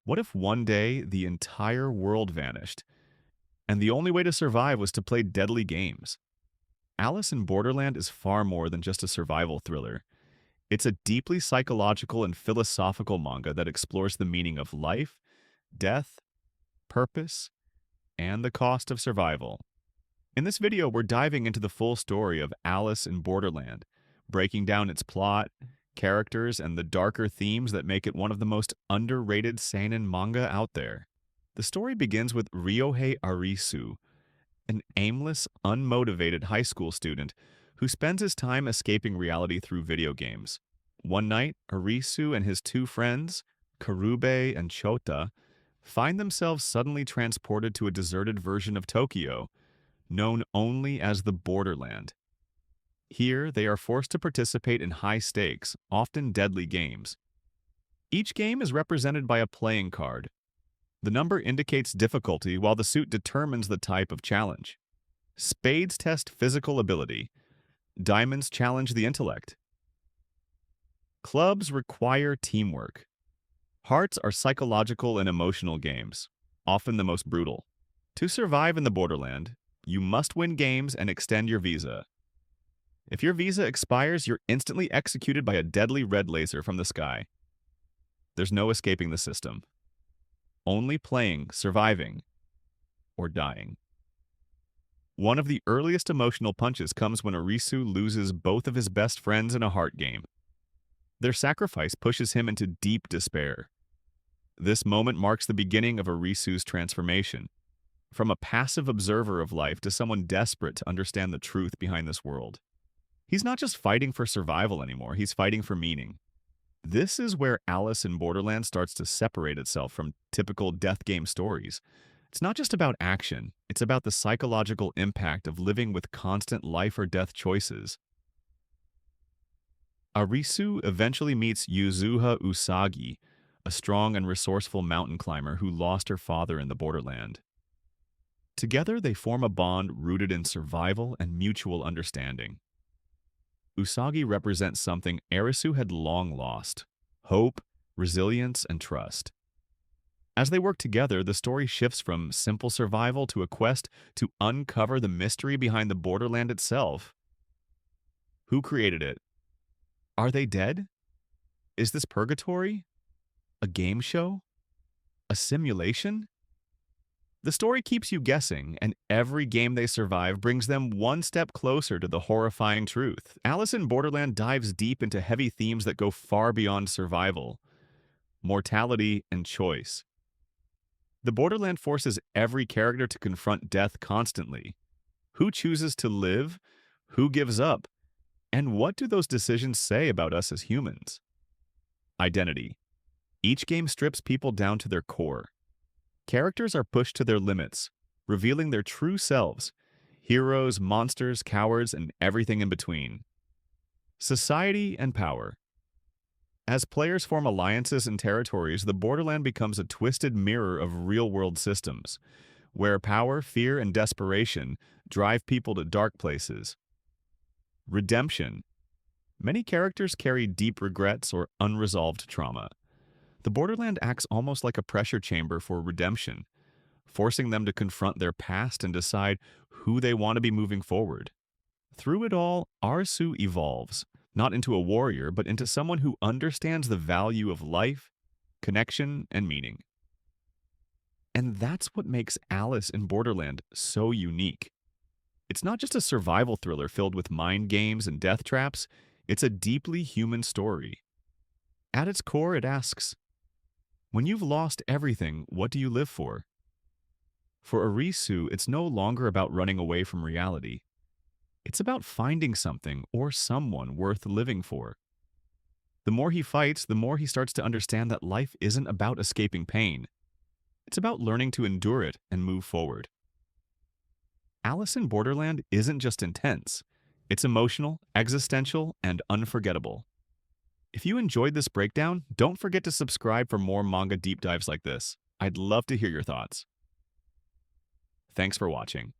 What if one day the entire world vanished, and the only way to survive was to play deadly games? Alice in Borderland is far more than just a survival thriller. It's a deeply psychological and philosophical manga that explores the meaning of life, death, purpose, and the cost of survival. In this video, we're diving into the full story of Alice in Borderland, breaking down its plot, characters, and the darker themes that make it one of the most underrated seinen manga out there. The story begins with Ryohei Arisu, an aimless, unmotivated high school student who spends his time escaping reality through video games. One night, Arisu and his two friends, Karube and Chota, find themselves suddenly transported to a deserted version of Tokyo, known only as the Borderland. Here, they are forced to participate in high-stakes, often deadly games. Each game is represented by a playing card. The number indicates difficulty, while the suit determines the type of challenge. Spades test physical ability. Diamonds challenge the intellect. Clubs require teamwork. Hearts are psychological and emotional games, often the most brutal. To survive in the Borderland, you must win games and extend your visa. If your visa expires, you're instantly executed by a deadly red laser from the sky. There's no escaping the system. Only playing, surviving, or dying. One of the earliest emotional punches comes when Arisu loses both of his best friends in a heart game. Their sacrifice pushes him into deep despair. This moment marks the beginning of Arisu's transformation, from a passive observer of life to someone desperate to understand the truth behind this world. He's not just fighting for survival anymore, he's fighting for meaning. This is where Alice in Borderland starts to separate itself from typical death game stories. It's not just about action, it's about the psychological impact of living with constant life or death choices. Arisu eventually meets Yuzuha Usagi, a strong and resourceful mountain climber who lost her father in the Borderland. Together, they form a bond rooted in survival and mutual understanding. Usagi represents something Arisu had long lost: hope, resilience, and trust. As they work together, the story shifts from simple survival to a quest to uncover the mystery behind the Borderland itself. Who created it? Are they dead? Is this purgatory? A game show? A simulation? The story keeps you guessing, and every game they survive brings them one step closer to the horrifying truth. Alice in Borderland dives deep into heavy themes that go far beyond survival: mortality and choice. The Borderland forces every character to confront death constantly. Who chooses to live? Who gives up? And what do those decisions say about us as humans? Identity. Each game strips people down to their core. Characters are pushed to their limits, revealing their true selves: heroes, monsters, cowards, and everything in between. Society and power. As players form alliances and territories, the Borderland becomes a twisted mirror of real-world systems, where power, fear, and desperation drive people to dark places. Redemption. Many characters carry deep regrets or unresolved trauma. The Borderland acts almost like a pressure chamber for redemption, forcing them to confront their past and decide who they want to be moving forward. Through it all, Arisu evolves, not into a warrior, but into someone who understands the value of life, connection, and meaning. And that's what makes Alice in Borderland so unique. It's not just a survival thriller filled with mind games and death traps, it's a deeply human story. At its core, it asks, when you've lost everything, what do you live for? For Arisu, it's no longer about running away from reality. It's about finding something or someone worth living for. The more he fights, the more he starts to understand that life isn't about escaping pain. It's about learning to endure it and move forward. Alice in Borderland isn't just intense. It's emotional, existential, and unforgettable. If you enjoyed this breakdown, don't forget to subscribe for more manga deep dives like this. I'd love to hear your thoughts. Thanks for watching.